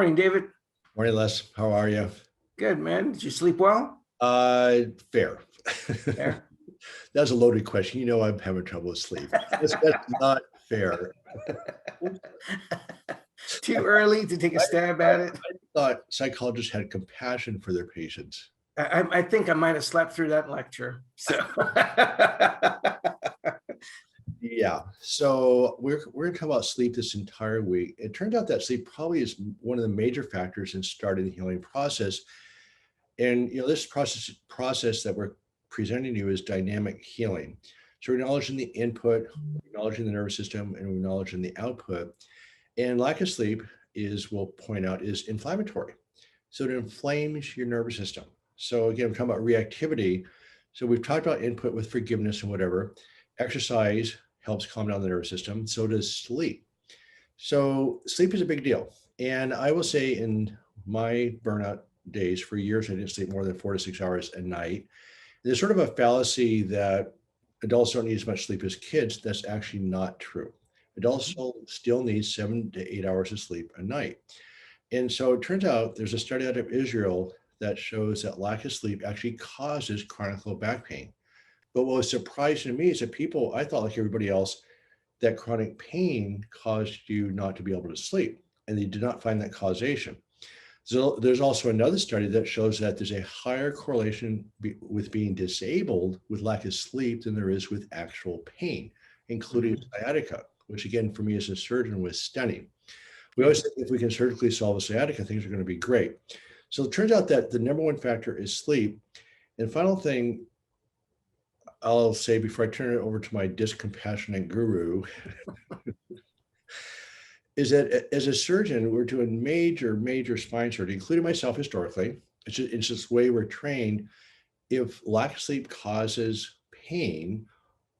Morning, David. Morning, Les. How are you? Good, man. Did you sleep well? Fair. There. That's a loaded question. You know I'm having trouble with sleep. That's not fair. Too early to take a I, stab I, at it. I thought psychologists had compassion for their patients. I think I might have slept through that lecture. So Yeah. So we're going to talk about sleep this entire week. It turns out that sleep probably is one of the major factors in starting the healing process. And this process that we're presenting to you is dynamic healing. So we're acknowledging the input, acknowledging the nervous system, and we're acknowledging the output. And lack of sleep we'll point out, is inflammatory. So it inflames your nervous system. So again, we're talking about reactivity. So we've talked about input with forgiveness and whatever. Exercise helps calm down the nervous system. So does sleep. So sleep is a big deal. And I will say in my burnout days, for years, I didn't sleep more than 4 to 6 hours a night. There's sort of a fallacy that adults don't need as much sleep as kids. That's actually not true. Adults still need 7 to 8 hours of sleep a night. And so it turns out there's a study out of Israel that shows that lack of sleep actually causes chronic low back pain. But what was surprising to me is that people, I thought like everybody else, that chronic pain caused you not to be able to sleep. And they did not find that causation. So there's also another study that shows that there's a higher correlation with being disabled with lack of sleep than there is with actual pain, including sciatica, which again, for me as a surgeon, was stunning. We always think if we can surgically solve a sciatica, things are going to be great. So it turns out that the number one factor is sleep. And final thing I'll say before I turn it over to my discompassionate guru is that as a surgeon, we're doing major spine surgery, including myself historically. It's just the way we're trained. If lack of sleep causes pain,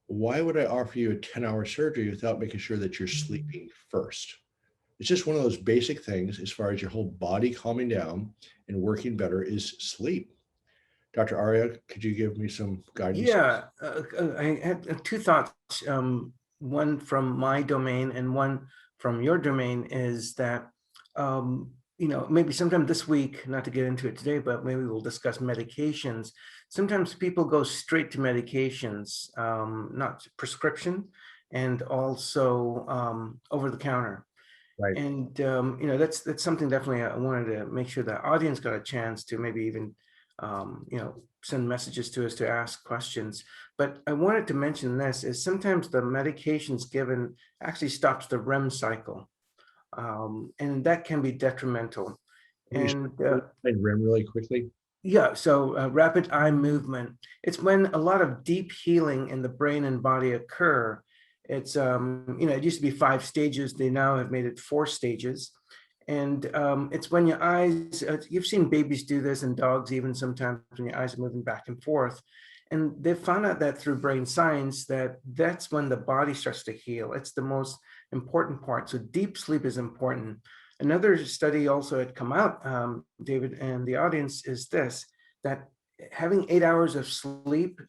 why would I offer you a 10-hour surgery without making sure that you're sleeping first? It's just one of those basic things as far as your whole body calming down and working better is sleep. Dr. Arya, could you give me some guidance? yeah, I had two thoughts. One from my domain and one from your domain is that maybe sometime this week, not to get into it today, but maybe we'll discuss medications. Sometimes people go straight to medications, not prescription, and also over the counter. Right. And that's something definitely I wanted to make sure the audience got a chance to maybe even send messages to us to ask questions. But I wanted to mention this is sometimes the medications given actually stops the REM cycle, and that can be detrimental. And REM really quickly. yeah, so rapid eye movement. It's when a lot of deep healing in the brain and body occur. It's it used to be 5 stages. They now have made it 4 stages. And it's when your eyes, you've seen babies do this and dogs even sometimes when your eyes are moving back and forth. And they found out that through brain science that that's when the body starts to heal. It's the most important part. So deep sleep is important. Another study also had come out, David, and the audience is this, that having 8 hours of sleep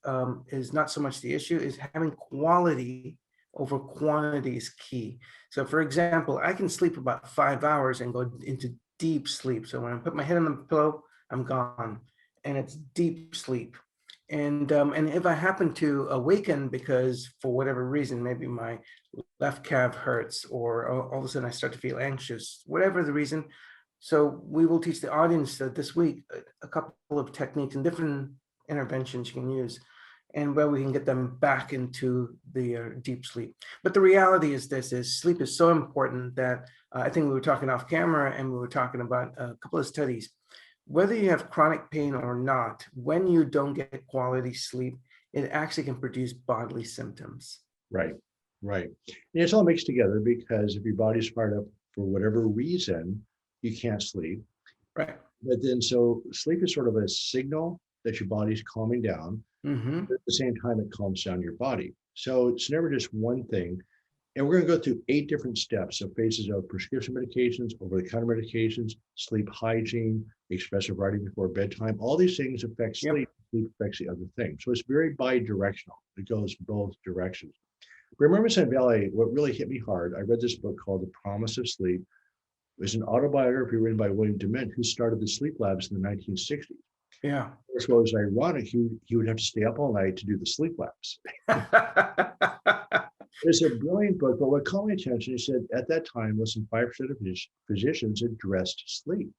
is not so much the issue, is having quality over quantity is key. So for example, I can sleep about 5 hours and go into deep sleep. So when I put my head on the pillow, I'm gone, and it's deep sleep. And if I happen to awaken because for whatever reason, maybe my left calf hurts, or all of a sudden I start to feel anxious, whatever the reason. So we will teach the audience this week a couple of techniques and different interventions you can use, and where we can get them back into the deep sleep. But the reality is this, is sleep is so important that I think we were talking off camera and we were talking about a couple of studies. Whether you have chronic pain or not, when you don't get quality sleep, it actually can produce bodily symptoms. Right. And it's all mixed together because if your body's fired up for whatever reason, you can't sleep. Right. But then so sleep is sort of a signal that your body's calming down. Mm-hmm. At the same time, it calms down your body. So it's never just one thing. And we're going to go through 8 different steps of phases of prescription medications, over-the-counter medications, sleep hygiene, expressive writing before bedtime. All these things affect sleep. Yep. Sleep affects the other things. So it's very bi-directional. It goes both directions. Remember, Sun Valley, what really hit me hard, I read this book called The Promise of Sleep was an autobiography written by William Dement, who started the sleep labs in the 1960s. Yeah. As well as ironic, he would have to stay up all night to do the sleep labs. It's a brilliant book, but what caught my attention, he said at that time, less than 5% of physicians addressed sleep.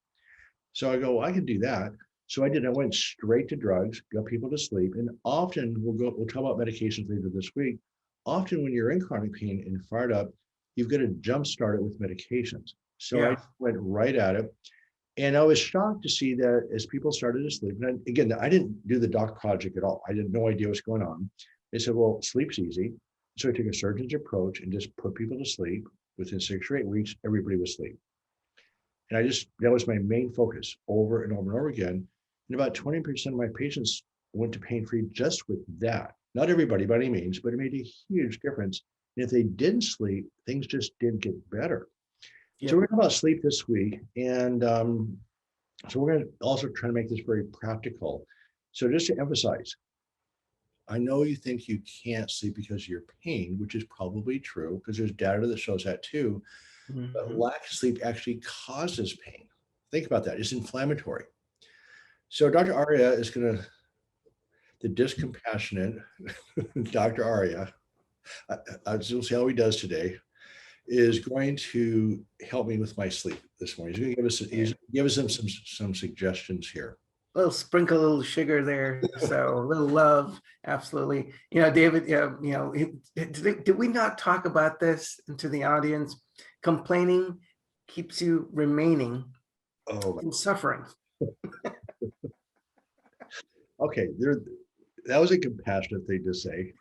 So I go, well, I can do that. So I did. I went straight to drugs, got people to sleep, and often we'll talk about medications later this week. Often when you're in chronic pain and fired up, you've got to jumpstart it with medications. So I Yeah. went right at it. And I was shocked to see that as people started to sleep, and again, I didn't do the doc project at all. I had no idea what's going on. They said, well, sleep's easy. So I took a surgeon's approach and just put people to sleep. Within 6 or 8 weeks, everybody was asleep. And that was my main focus over and over and over again. And about 20% of my patients went to pain-free just with that. Not everybody by any means, but it made a huge difference. And if they didn't sleep, things just didn't get better. So we're Yep. talking about sleep this week. And so we're going to also try to make this very practical. So just to emphasize, I know you think you can't sleep because of your pain, which is probably true because there's data that shows that too. But Mhm. lack of sleep actually causes pain. Think about that. It's inflammatory. So Dr. Arya is going to, the discompassionate Dr. Arya, you'll see how he does today, is going to help me with my sleep this morning. He's going to Yeah. give us some suggestions here. A little sprinkle, a little sugar there. So a little love. Absolutely. David, did we not talk about this to the audience? Complaining keeps you remaining Oh, in suffering. okay. That was a compassionate thing to say.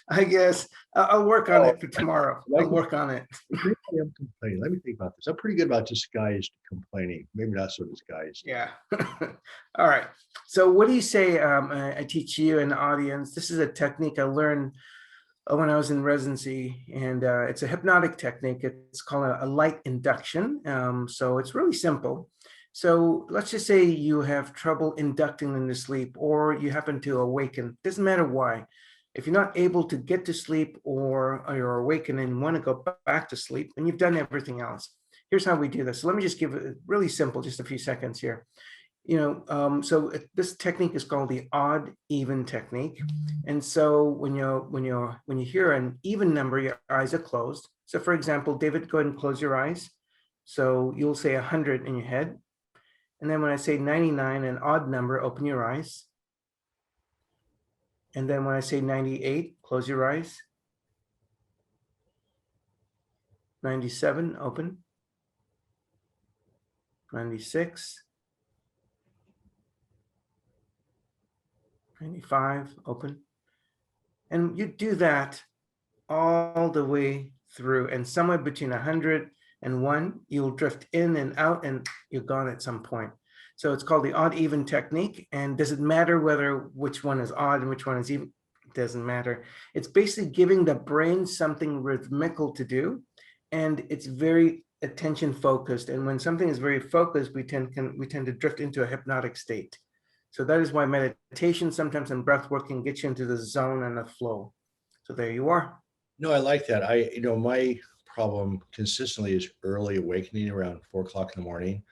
I guess I'll work on Oh, it for tomorrow. like I'll work on it. maybe I am complaining. Let me think about this. I'm pretty good about disguised complaining. Maybe not so disguised. Yeah. All right. So what do you say? I teach you an audience. This is a technique I learned when I was in residency, and it's a hypnotic technique. It's called a light induction. So it's really simple. So let's just say you have trouble inducting into sleep, or you happen to awaken. Doesn't matter why. If you're not able to get to sleep, or you're awakened and want to go back to sleep, and you've done everything else. Here's how we do this. So let me just give it really simple, just a few seconds here. This technique is called the odd even technique. And so when you hear an even number, your eyes are closed. So for example, David, go ahead and close your eyes. So you'll say 100 in your head. And then when I say 99, an odd number, open your eyes. And then when I say 98, close your eyes. 97, open. 96. 95, open. And you do that all the way through, and somewhere between 100 and 1, you'll drift in and out and you're gone at some point. So it's called the odd even technique. And does it matter which one is odd and which one is even? It doesn't matter. It's basically giving the brain something rhythmical to do, and it's very attention focused. And when something is very focused, we tend to drift into a hypnotic state. So that is why meditation sometimes and breath work can get you into the zone and the flow. So there you are. No, I like that. My problem consistently is early awakening around 4 o'clock in the morning.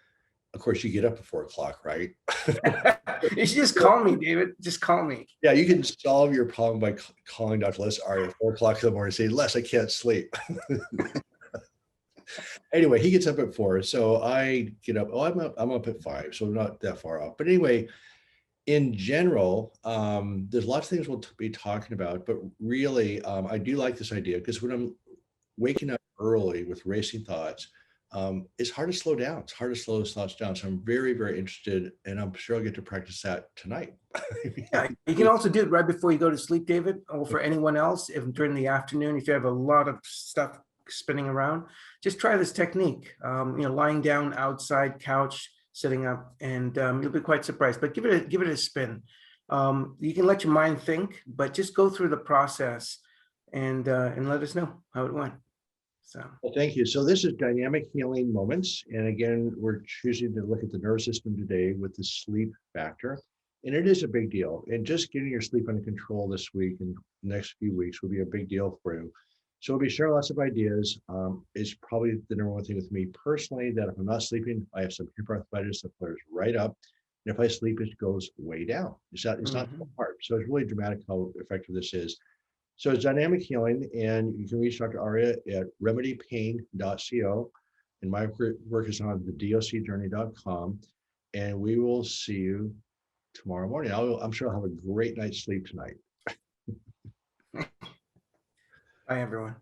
Of course, you get up at 4 o'clock, right? You should just call me, David. Just call me. Yeah, you can solve your problem by calling Dr. Les Arya at 4 o'clock in the morning and say, Les, I can't sleep. Anyway, he gets up at 4. So I get up. Oh, I'm up at 5. So I'm not that far off. But anyway, in general, there's lots of things we'll be talking about, but really, I do like this idea because when I'm waking up early with racing thoughts, it's hard to slow down. It's hard to slow those thoughts down. So I'm very, very interested, and I'm sure I'll get to practice that tonight. Yeah, you can also do it right before you go to sleep, David, or for anyone else, if during the afternoon, if you have a lot of stuff spinning around, just try this technique. Lying down outside, couch, sitting up, and you'll be quite surprised. But give it a spin. You can let your mind think, but just go through the process and let us know how it went. So Well, thank you. So this is dynamic healing moments. And again, we're choosing to look at the nervous system today with the sleep factor. And it is a big deal. And just getting your sleep under control this week and the next few weeks will be a big deal for you. So we'll be sharing lots of ideas. It's probably the number one thing with me personally, that if I'm not sleeping, I have some hip arthritis that flares right up. And if I sleep, it goes way down. It's not so Mhm. hard. So it's really dramatic how effective this is. So it's dynamic healing, and you can reach Dr. Arya at remedypain.co. And my work is on the docjourney.com. And we will see you tomorrow morning. I'm sure I'll have a great night's sleep tonight. Bye, everyone.